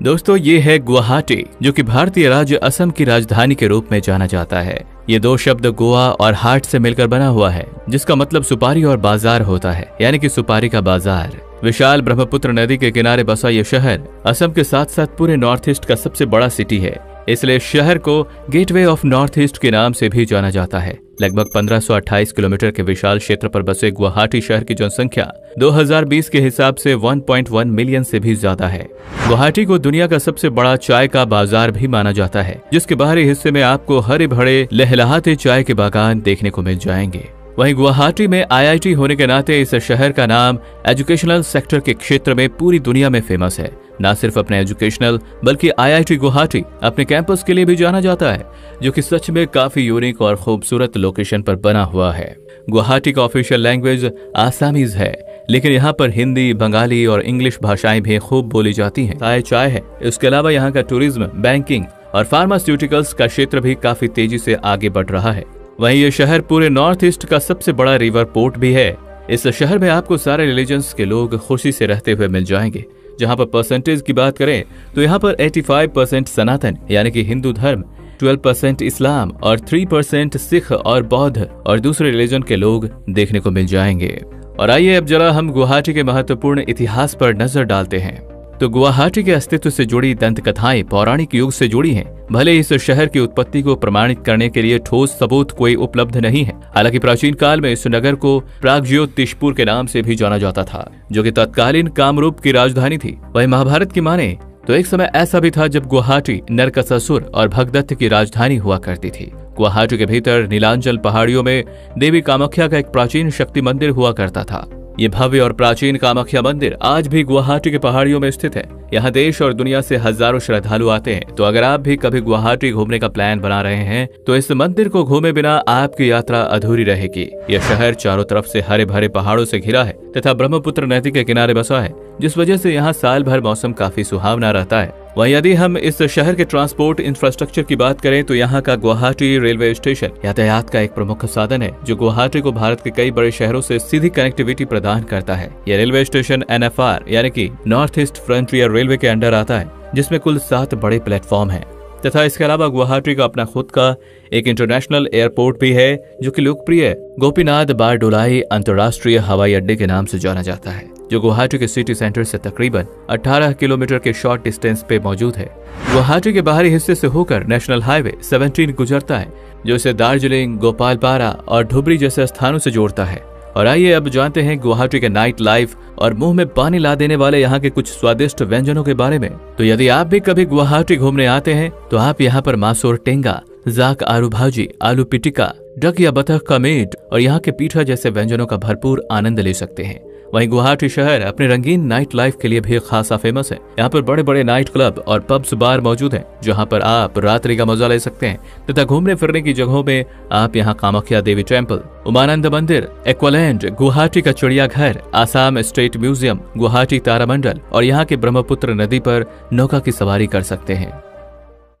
दोस्तों ये है गुवाहाटी, जो कि भारतीय राज्य असम की राजधानी के रूप में जाना जाता है। ये दो शब्द गोवा और हाट से मिलकर बना हुआ है, जिसका मतलब सुपारी और बाजार होता है, यानी कि सुपारी का बाजार। विशाल ब्रह्मपुत्र नदी के किनारे बसा ये शहर असम के साथ साथ पूरे नॉर्थ ईस्ट का सबसे बड़ा सिटी है, इसलिए शहर को गेटवे ऑफ नॉर्थ ईस्ट के नाम से भी जाना जाता है। लगभग 1528 किलोमीटर के विशाल क्षेत्र पर बसे गुवाहाटी शहर की जनसंख्या 2020 के हिसाब से 1.1 मिलियन से भी ज्यादा है। गुवाहाटी को दुनिया का सबसे बड़ा चाय का बाजार भी माना जाता है, जिसके बाहरी हिस्से में आपको हरे भरे लहलहाते चाय के बागान देखने को मिल जाएंगे। वहीं गुवाहाटी में IIT होने के नाते इस शहर का नाम एजुकेशनल सेक्टर के क्षेत्र में पूरी दुनिया में फेमस है। न सिर्फ अपने एजुकेशनल बल्कि IIT गुवाहाटी अपने कैंपस के लिए भी जाना जाता है, जो कि सच में काफी यूनिक और खूबसूरत लोकेशन पर बना हुआ है। गुवाहाटी का ऑफिशियल लैंग्वेज आसामीज है, लेकिन यहाँ पर हिंदी, बंगाली और इंग्लिश भाषाएं भी खूब बोली जाती हैं। चाय है। इसके अलावा यहाँ का टूरिज्म, बैंकिंग और फार्मास्यूटिकल्स का क्षेत्र भी काफी तेजी से आगे बढ़ रहा है। वहीं ये शहर पूरे नॉर्थ ईस्ट का सबसे बड़ा रिवर पोर्ट भी है। इस शहर में आपको सारे रिलीजन्स के लोग खुशी से रहते हुए मिल जाएंगे। जहां पर परसेंटेज की बात करें तो यहाँ पर 85% सनातन यानी कि हिंदू धर्म, 12% इस्लाम और 3% सिख और बौद्ध और दूसरे रिलीजन के लोग देखने को मिल जाएंगे। और आइए अब जरा हम गुवाहाटी के महत्वपूर्ण इतिहास पर नजर डालते हैं। तो गुवाहाटी के अस्तित्व से जुड़ी दंत कथाएं पौराणिक युग से जुड़ी हैं। भले इस शहर की उत्पत्ति को प्रमाणित करने के लिए ठोस सबूत कोई उपलब्ध नहीं है। हालांकि प्राचीन काल में इस नगर को प्रागज्योतिषपुर के नाम से भी जाना जाता था, जो कि तत्कालीन कामरूप की राजधानी थी। वहीं महाभारत की माने तो एक समय ऐसा भी था जब गुवाहाटी नरकासुर और भगदत्त की राजधानी हुआ करती थी। गुवाहाटी के भीतर नीलांचल पहाड़ियों में देवी कामाख्या का एक प्राचीन शक्ति मंदिर हुआ करता था। ये भव्य और प्राचीन कामाख्या मंदिर आज भी गुवाहाटी के पहाड़ियों में स्थित है। यहाँ देश और दुनिया से हजारों श्रद्धालु आते हैं। तो अगर आप भी कभी गुवाहाटी घूमने का प्लान बना रहे हैं तो इस मंदिर को घूमे बिना आपकी यात्रा अधूरी रहेगी। यह शहर चारों तरफ से हरे भरे पहाड़ों से घिरा है तथा ब्रह्मपुत्र नदी के किनारे बसा है, जिस वजह से यहाँ साल भर मौसम काफी सुहावना रहता है। वहीं यदि हम इस शहर के ट्रांसपोर्ट इंफ्रास्ट्रक्चर की बात करें तो यहाँ का गुवाहाटी रेलवे स्टेशन यातायात का एक प्रमुख साधन है, जो गुवाहाटी को भारत के कई बड़े शहरों से सीधी कनेक्टिविटी प्रदान करता है। यह रेलवे स्टेशन NFR यानी कि नॉर्थ ईस्ट फ्रंटियर रेलवे के अंडर आता है, जिसमें कुल 7 बड़े प्लेटफॉर्म हैं। तथा इसके अलावा गुवाहाटी का अपना खुद का एक इंटरनेशनल एयरपोर्ट भी है, जो कि लोकप्रिय गोपीनाथ बारडोलाई अंतर्राष्ट्रीय हवाई अड्डे के नाम से जाना जाता है, जो गुवाहाटी के सिटी सेंटर से तकरीबन 18 किलोमीटर के शॉर्ट डिस्टेंस पे मौजूद है। गुवाहाटी के बाहरी हिस्से से होकर नेशनल हाईवे 17 गुजरता है, जो इसे दार्जिलिंग, गोपालपारा और धुबरी जैसे स्थानों से जोड़ता है। और आइए अब जानते हैं गुवाहाटी के नाइट लाइफ और मुंह में पानी ला देने वाले यहाँ के कुछ स्वादिष्ट व्यंजनों के बारे में। तो यदि आप भी कभी गुवाहाटी घूमने आते हैं तो आप यहाँ पर मासूर टेंगा, जाक आलू भाजी, आलू पिटिका, डक या बतख का मीट और यहाँ के पीठा जैसे व्यंजनों का भरपूर आनंद ले सकते हैं। वहीं गुवाहाटी शहर अपने रंगीन नाइट लाइफ के लिए भी खासा फेमस है। यहाँ पर बड़े बड़े नाइट क्लब और पब्स बार मौजूद हैं, जहाँ पर आप रात्रि का मजा ले सकते हैं। तथा घूमने फिरने की जगहों में आप यहाँ कामाख्या देवी टेम्पल, उमानंद मंदिर, एक्वालैंड, गुवाहाटी का चिड़ियाघर, आसाम स्टेट म्यूजियम, गुवाहाटी तारामंडल और यहाँ के ब्रह्मपुत्र नदी पर नौका की सवारी कर सकते हैं।